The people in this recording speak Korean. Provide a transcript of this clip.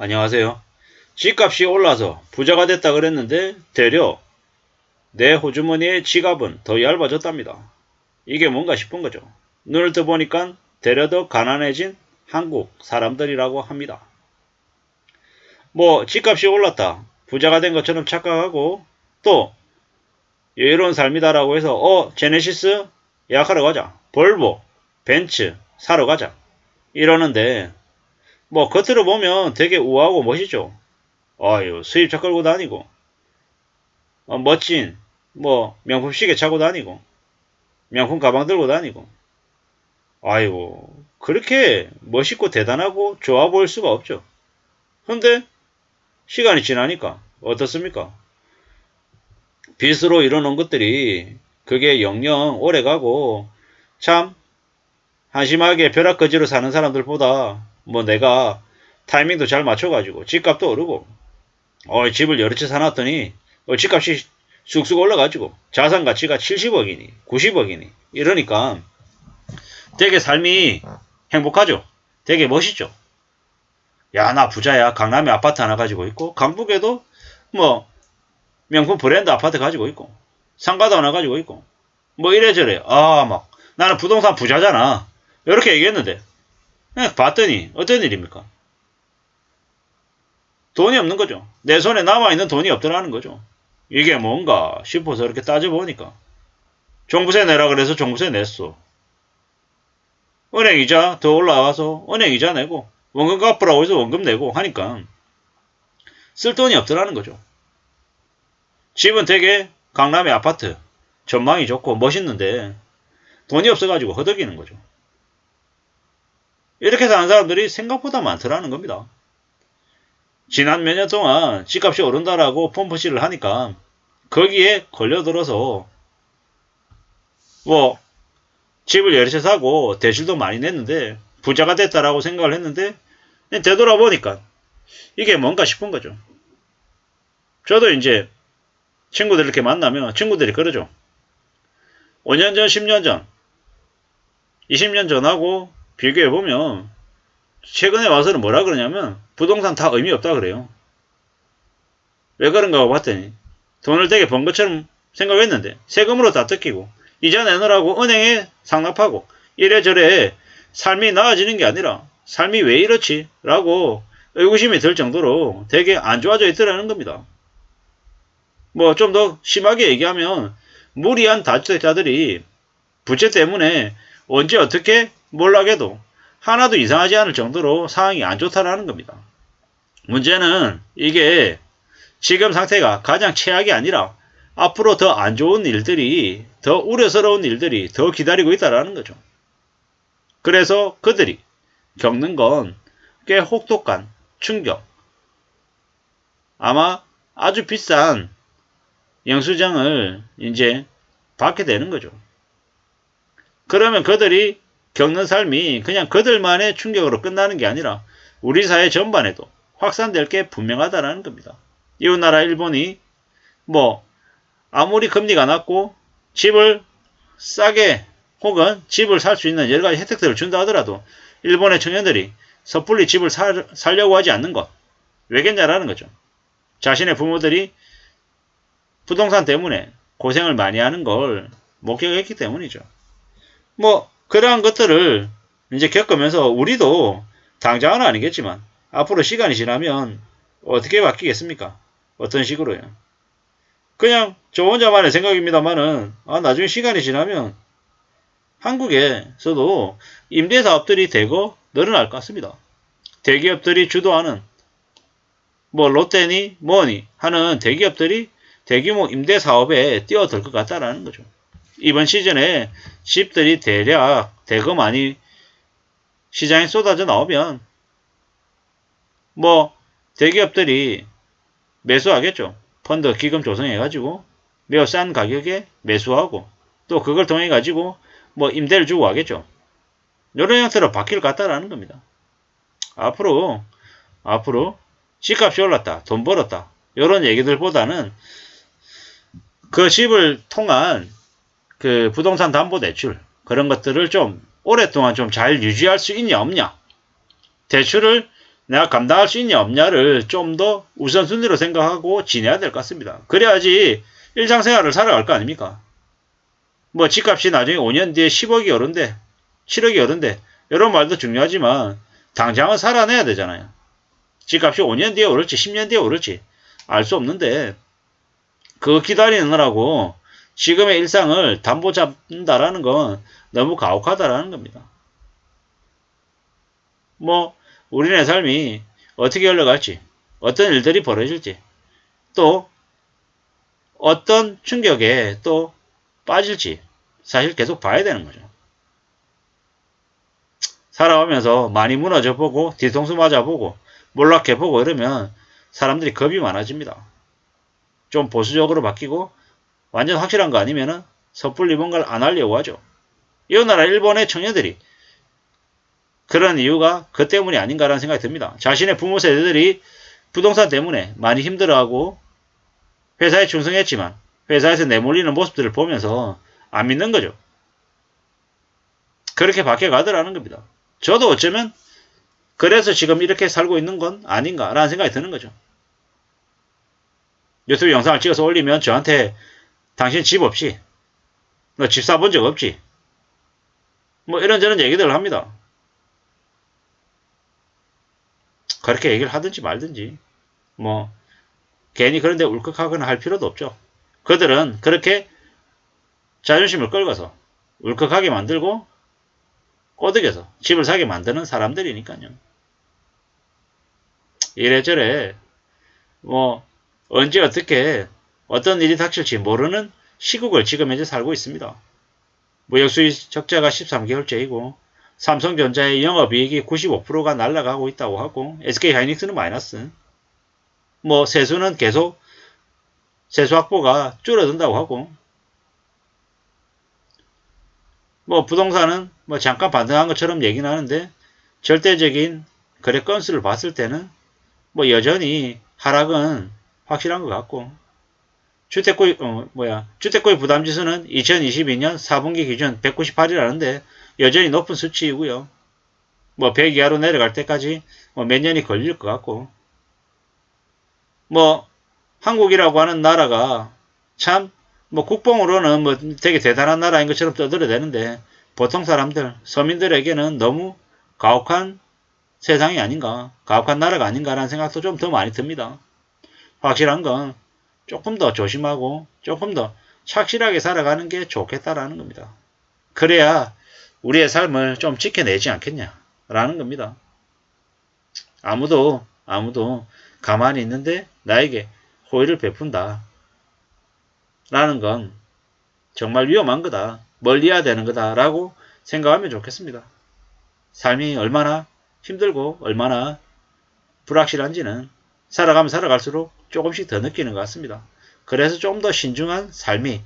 안녕하세요. 집값이 올라서 부자가 됐다 그랬는데 되려 내 호주머니의 지갑은 더 얇아졌답니다. 이게 뭔가 싶은 거죠. 눈을 떠보니까 되려 더 가난해진 한국 사람들이라고 합니다. 뭐 집값이 올랐다, 부자가 된 것처럼 착각하고 또 여유로운 삶이다라고 해서 제네시스 예약하러 가자, 볼보, 벤츠 사러 가자 이러는데 뭐 겉으로 보면 되게 우아하고 멋있죠. 아유, 수입차 끌고 다니고, 멋진, 명품 시계 차고 다니고, 명품 가방 들고 다니고, 아이고, 그렇게 멋있고 대단하고 좋아 보일 수가 없죠. 근데, 시간이 지나니까, 어떻습니까? 빚으로 이뤄놓은 것들이, 그게 영영 오래 가고, 참, 한심하게 벼락거지로 사는 사람들보다, 내가 타이밍도 잘 맞춰가지고, 집값도 오르고, 집을 여러 채 사놨더니, 집값이 쑥쑥 올라가지고 자산 가치가 70억이니 90억이니 이러니까 되게 삶이 행복하죠. 되게 멋있죠. 야, 나 부자야. 강남에 아파트 하나 가지고 있고 강북에도 뭐 명품 브랜드 아파트 가지고 있고 상가도 하나 가지고 있고 이래저래 막 나는 부동산 부자잖아. 이렇게 얘기했는데 봤더니 어떤 일입니까? 돈이 없는 거죠. 내 손에 남아있는 돈이 없더라는 거죠. 이게 뭔가 싶어서 이렇게 따져보니까 종부세 내라 그래서 종부세 냈어. 은행 이자 더 올라와서 은행 이자 내고 원금 갚으라고 해서 원금 내고 하니까 쓸 돈이 없더라는 거죠. 집은 되게 강남의 아파트 전망이 좋고 멋있는데 돈이 없어가지고 허덕이는 거죠. 이렇게 사는 사람들이 생각보다 많더라는 겁니다. 지난 몇 년 동안 집값이 오른다라고 펌프질을 하니까 거기에 걸려들어서 집을 여러 채 사고 대출도 많이 냈는데 부자가 됐다라고 생각을 했는데 되돌아보니까 이게 뭔가 싶은 거죠. 저도 이제 친구들 이렇게 만나면 친구들이 그러죠. 5년 전, 10년 전, 20년 전하고 비교해보면 최근에 와서는 뭐라 그러냐면 부동산 다 의미 없다 그래요. 왜 그런가 하고 봤더니 돈을 되게 번 것처럼 생각했는데 세금으로 다 뜯기고 이자 내놓으라고 은행에 상납하고 이래저래 삶이 나아지는 게 아니라 삶이 왜 이렇지? 라고 의구심이 들 정도로 되게 안 좋아져 있더라는 겁니다. 좀 더 심하게 얘기하면 무리한 다주택자들이 부채 때문에 언제 어떻게 몰락해도 하나도 이상하지 않을 정도로 상황이 안 좋다라는 겁니다. 문제는 이게 지금 상태가 가장 최악이 아니라 앞으로 더 안 좋은 일들이, 더 우려스러운 일들이 더 기다리고 있다라는 거죠. 그래서 그들이 겪는 건 꽤 혹독한 충격, 아마 아주 비싼 영수증을 이제 받게 되는 거죠. 그러면 그들이 겪는 삶이 그냥 그들만의 충격으로 끝나는 게 아니라 우리 사회 전반에도 확산될 게 분명하다는 겁니다. 이웃나라 일본이 아무리 금리가 낮고 집을 싸게 혹은 집을 살 수 있는 여러 가지 혜택들을 준다 하더라도 일본의 청년들이 섣불리 집을 살려고 하지 않는 것. 왜겠냐라는 거죠. 자신의 부모들이 부동산 때문에 고생을 많이 하는 걸 목격했기 때문이죠. 그러한 것들을 이제 겪으면서 우리도 당장은 아니겠지만 앞으로 시간이 지나면 어떻게 바뀌겠습니까? 어떤 식으로요? 그냥 저 혼자만의 생각입니다만은 나중에 시간이 지나면 한국에서도 임대사업들이 대거 늘어날 것 같습니다. 대기업들이 주도하는 롯데니 뭐니 하는 대기업들이 대규모 임대사업에 뛰어들 것 같다라는 거죠. 이번 시즌에 집들이 대략 대거 많이 시장에 쏟아져 나오면 대기업들이 매수하겠죠. 펀드 기금 조성해가지고 매우 싼 가격에 매수하고 또 그걸 통해 가지고 임대를 주고 하겠죠. 이런 형태로 바뀔 것 같다라는 겁니다. 앞으로 집값이 올랐다, 돈 벌었다 이런 얘기들보다는 그 집을 통한 그 부동산 담보 대출 그런 것들을 좀 오랫동안 좀 잘 유지할 수 있냐 없냐, 대출을 내가 감당할 수 있냐 없냐를 좀 더 우선순위로 생각하고 지내야 될 것 같습니다. 그래야지 일상생활을 살아갈 거 아닙니까? 뭐 집값이 나중에 5년 뒤에 10억이 오른대, 7억이 오른대, 이런 말도 중요하지만 당장은 살아내야 되잖아요. 집값이 5년 뒤에 오를지 10년 뒤에 오를지 알 수 없는데 그거 기다리느라고 지금의 일상을 담보 잡는다라는 건 너무 가혹하다라는 겁니다. 뭐 우리네 삶이 어떻게 흘러갈지, 어떤 일들이 벌어질지, 또 어떤 충격에 또 빠질지 사실 계속 봐야 되는 거죠. 살아오면서 많이 무너져 보고 뒤통수 맞아 보고 몰락해 보고 이러면 사람들이 겁이 많아집니다. 좀 보수적으로 바뀌고 완전 확실한 거 아니면은 섣불리 뭔가를 안 하려고 하죠. 이 나라 일본의 청년들이 그런 이유가 그 때문이 아닌가라는 생각이 듭니다. 자신의 부모 세대들이 부동산 때문에 많이 힘들어하고 회사에 충성했지만 회사에서 내몰리는 모습들을 보면서 안 믿는 거죠. 그렇게 바뀌어가더라는 겁니다. 저도 어쩌면 그래서 지금 이렇게 살고 있는 건 아닌가라는 생각이 드는 거죠. 유튜브 영상을 찍어서 올리면 저한테 당신 집 없지? 너 집 사본 적 없지? 뭐 이런저런 얘기들을 합니다. 그렇게 얘기를 하든지 말든지 뭐 괜히 그런데 울컥하거나 할 필요도 없죠. 그들은 그렇게 자존심을 끌어서 울컥하게 만들고 꼬드겨서 집을 사게 만드는 사람들이니까요. 이래저래 뭐 언제 어떻게 어떤 일이 닥칠지 모르는 시국을 지금 현재 살고 있습니다. 무역수입 적자가 13개월째이고 삼성전자의 영업이익이 95%가 날아가고 있다고 하고 SK하이닉스는 마이너스. 뭐 세수는 계속 세수 확보가 줄어든다고 하고 뭐 부동산은 뭐 잠깐 반등한 것처럼 얘기는 하는데 절대적인 거래 건수를 봤을 때는 뭐 여전히 하락은 확실한 것 같고 주택구입 부담지수는 2022년 4분기 기준 198이라는데 여전히 높은 수치이고요. 뭐 100 이하로 내려갈 때까지 뭐 몇 년이 걸릴 것 같고 뭐 한국이라고 하는 나라가 참 뭐 국뽕으로는 뭐 되게 대단한 나라인 것처럼 떠들어대는데 보통 사람들 서민들에게는 너무 가혹한 세상이 아닌가, 가혹한 나라가 아닌가라는 생각도 좀 더 많이 듭니다. 확실한 건 조금 더 조심하고 조금 더 착실하게 살아가는 게 좋겠다라는 겁니다. 그래야 우리의 삶을 좀 지켜내지 않겠냐라는 겁니다. 아무도 가만히 있는데 나에게 호의를 베푼다 라는 건 정말 위험한 거다. 멀리해야 되는 거다 라고 생각하면 좋겠습니다. 삶이 얼마나 힘들고 얼마나 불확실한지는 살아가면 살아갈수록 조금씩 더 느끼는 것 같습니다. 그래서 좀 더 신중한 삶이